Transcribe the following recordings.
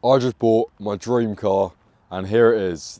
I just bought my dream car and here it is.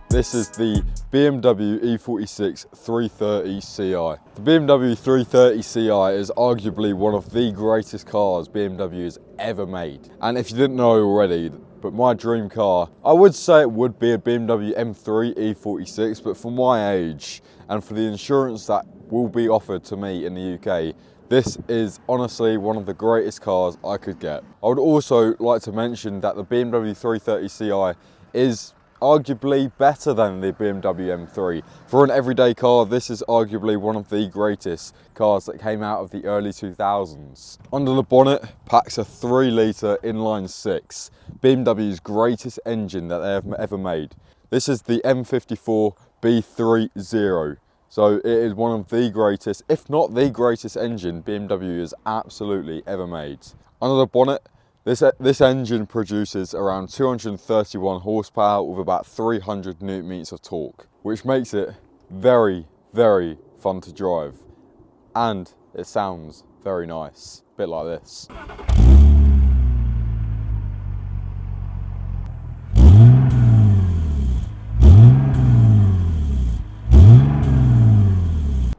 This is the BMW E46 330 Ci. The BMW 330 Ci is arguably one of the greatest cars BMW has ever made. And if you didn't know already, but my dream car, I would say it would be a BMW M3 E46, but for my age and for the insurance that will be offered to me in the UK, this is honestly one of the greatest cars I could get. I would also like to mention that the BMW 330 Ci is arguably better than the BMW M3. For an everyday car, this is arguably one of the greatest cars that came out of the early 2000s. Under the bonnet packs a 3-litre inline 6, BMW's greatest engine that they have ever made. This is the M54 B30, so it is one of the greatest, if not the greatest engine BMW has absolutely ever made. Under the bonnet, this engine produces around 231 horsepower with about 300 newton meters of torque, which makes it very, very fun to drive. And it sounds very nice, a bit like this.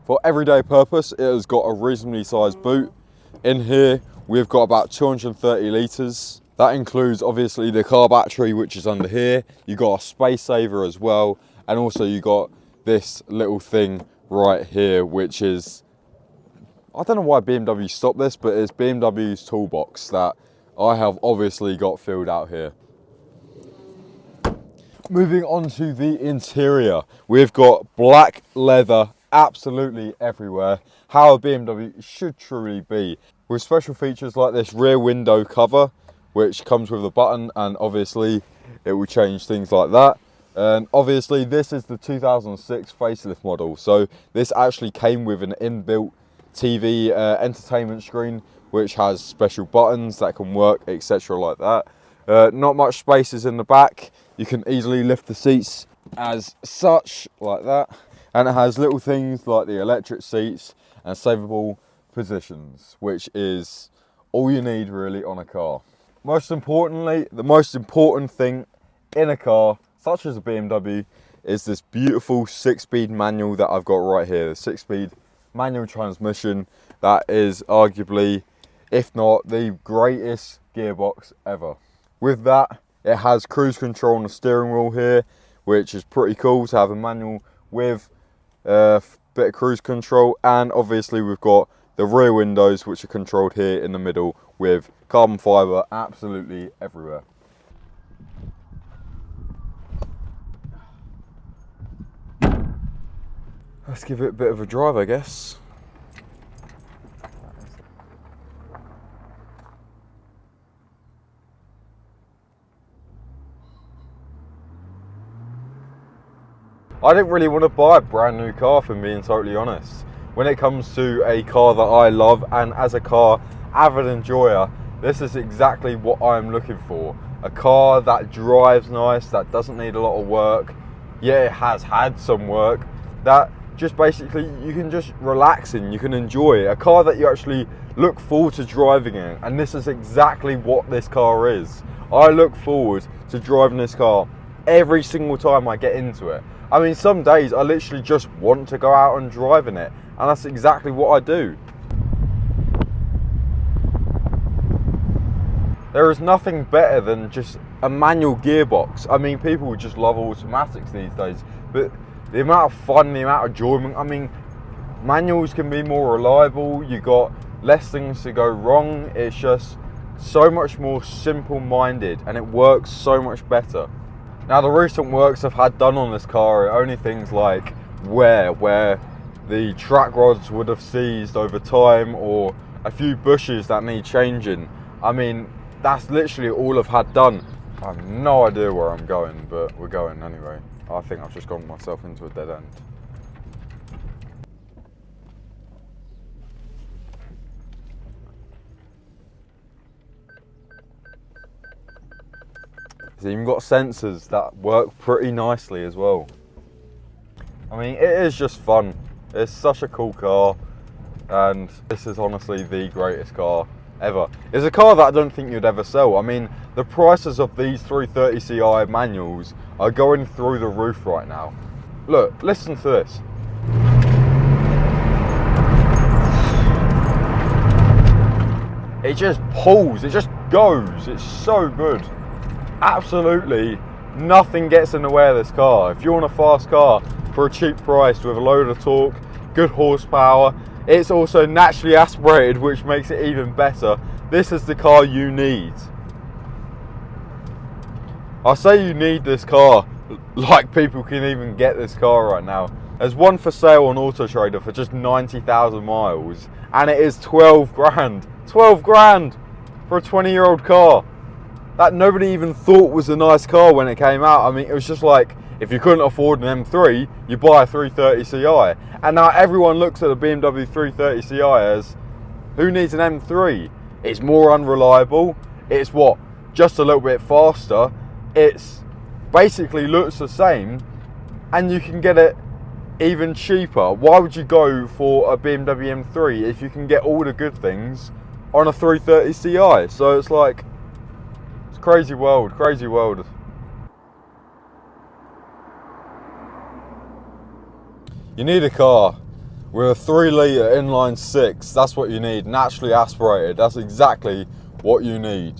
For everyday purpose, it has got a reasonably sized boot. In here, we've got about 230 litres. That includes obviously the car battery, which is under here. You got a space saver as well. And also you got this little thing right here, which is, I don't know why BMW stopped this, but it's BMW's toolbox that I have obviously got filled out here. Moving on to the interior, we've got black leather absolutely everywhere, how a BMW should truly be, with special features like this rear window cover, which comes with a button, and obviously it will change things like that. And obviously this is the 2006 facelift model, so this actually came with an inbuilt TV entertainment screen, which has special buttons that can work, etc. like that. Not much spaces in the back. You can easily lift the seats as such, like that. And it has little things like the electric seats and savable positions, which is all you need really on a car. Most importantly, the most important thing in a car, such as a BMW, is this beautiful 6-speed manual that I've got right here. The 6-speed manual transmission that is arguably, if not the greatest gearbox ever. With that, it has cruise control on the steering wheel here, which is pretty cool to have a manual with a bit of cruise control. And obviously we've got the rear windows, which are controlled here in the middle with carbon fibre absolutely everywhere. Let's give it a bit of a drive, I guess. I didn't really want to buy a brand new car, for being totally honest. When it comes to a car that I love, and as a car avid enjoyer, this is exactly what I'm looking for. A car that drives nice, that doesn't need a lot of work. Yeah, it has had some work, that just basically you can just relax in, you can enjoy. A car that you actually look forward to driving in, and this is exactly what this car is. I look forward to driving this car every single time I get into it. I mean, some days I literally just want to go out and drive in it, and that's exactly what I do. There is nothing better than just a manual gearbox. I mean, people just love automatics these days, but the amount of fun, the amount of enjoyment, I mean, manuals can be more reliable, you got less things to go wrong, it's just so much more simple-minded, and it works so much better. Now, the recent works I've had done on this car are only things like where the track rods would have seized over time, or a few bushes that need changing. I mean, that's literally all I've had done. I have no idea where I'm going, but we're going anyway. I think I've just gotten myself into a dead end. It's even got sensors that work pretty nicely as well. I mean, it is just fun. It's such a cool car, and this is honestly the greatest car ever. It's a car that I don't think you'd ever sell. I mean, the prices of these 330ci manuals are going through the roof right now. Look, listen to this. It just pulls, it just goes. It's so good. Absolutely nothing gets in the way of this car. If you want a fast car for a cheap price with a load of torque, good horsepower, it's also naturally aspirated, which makes it even better. This is the car you need. I say you need this car like people can even get this car right now. There's one for sale on Auto Trader for just 90,000 miles, and it is 12 grand. 12 grand for a 20-year-old car that nobody even thought was a nice car when it came out. I mean, it was just like, if you couldn't afford an M3, you buy a 330ci. And now everyone looks at a BMW 330ci as, who needs an M3? It's more unreliable. It's what? Just a little bit faster. It's basically looks the same, and you can get it even cheaper. Why would you go for a BMW M3 if you can get all the good things on a 330ci? So it's like, it's crazy world, crazy world. You need a car with a 3-litre inline 6. That's what you need, naturally aspirated. That's exactly what you need.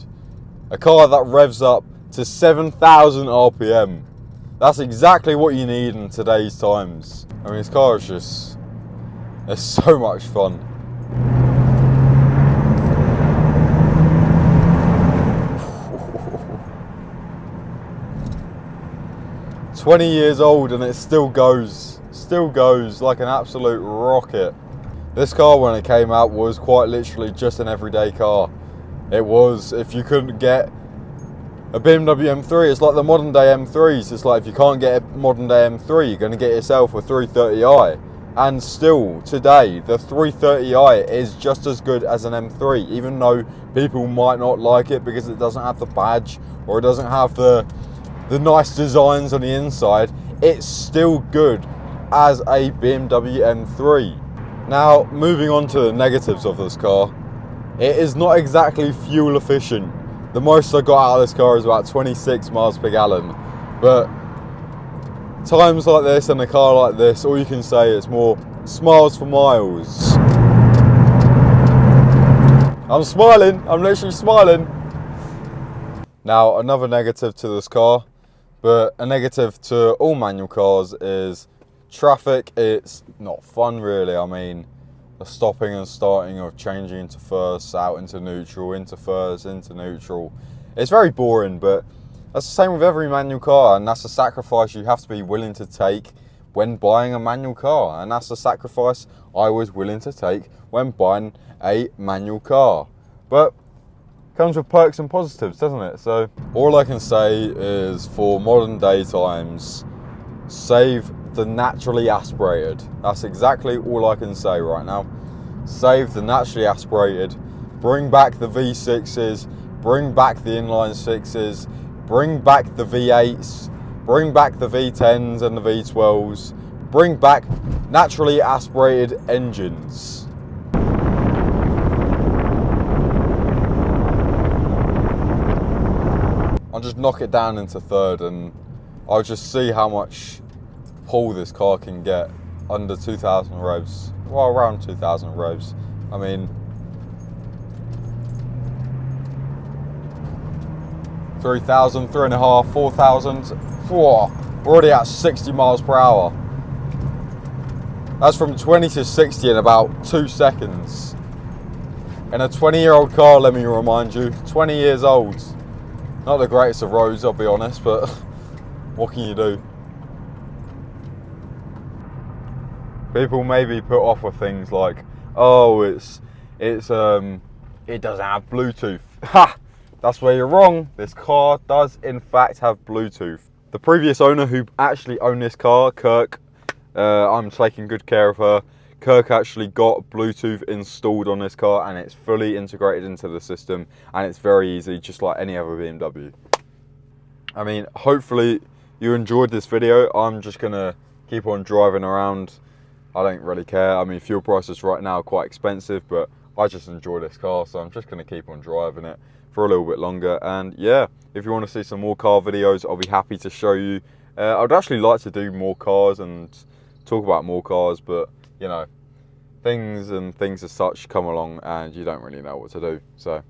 A car that revs up to 7,000 RPM. That's exactly what you need in today's times. I mean, this car is just, it's so much fun. "20 years old and it still goes like an absolute rocket." This car, when it came out, was quite literally just an everyday car. It was, if you couldn't get a BMW M3, it's like the modern day M3s. It's like, if you can't get a modern day M3, you're going to get yourself a 330i. And still, today, the 330i is just as good as an M3, even though people might not like it because it doesn't have the badge or it doesn't have the nice designs on the inside. It's still good as a BMW M3. Now, moving on to the negatives of this car, it is not exactly fuel efficient. The most I got out of this car is about 26 miles per gallon. But times like this and a car like this, all you can say is more smiles for miles. I'm smiling, I'm literally smiling. Now, another negative to this car, but a negative to all manual cars, is traffic. It's not fun really. I mean, the stopping and starting of changing into first, out into neutral, into first, into neutral. It's very boring, but that's the same with every manual car, and that's a sacrifice you have to be willing to take when buying a manual car. And that's the sacrifice I was willing to take when buying a manual car. But comes with perks and positives, doesn't it? So all I can say is, for modern day times, save the naturally aspirated. That's exactly all I can say right now. Save the naturally aspirated. Bring back the V6s. Bring back the inline 6s. Bring back the V8s. Bring back the V10s and the V12s. Bring back naturally aspirated engines. I'll just knock it down into third, and I'll just see how much pull this car can get under 2,000 revs. Well, around 2,000 revs. I mean, 3,000, 3.5, 4,000. We're already at 60 miles per hour. That's from 20 to 60 in about 2 seconds. In a 20-year-old car, let me remind you, 20 years old. Not the greatest of roads, I'll be honest, but what can you do? People may be put off with things like, oh, it doesn't have Bluetooth. Ha! That's where you're wrong. This car does in fact have Bluetooth. The previous owner who actually owned this car, Kirk, I'm taking good care of her. Kirk actually got Bluetooth installed on this car, and it's fully integrated into the system, and it's very easy, just like any other BMW. I mean, hopefully you enjoyed this video. I'm just gonna keep on driving around. I don't really care. I mean, fuel prices right now are quite expensive, but I just enjoy this car, so I'm just going to keep on driving it for a little bit longer. And yeah, if you want to see some more car videos, I'll be happy to show you. I'd actually like to do more cars and talk about more cars, but you know, things as such come along and you don't really know what to do. So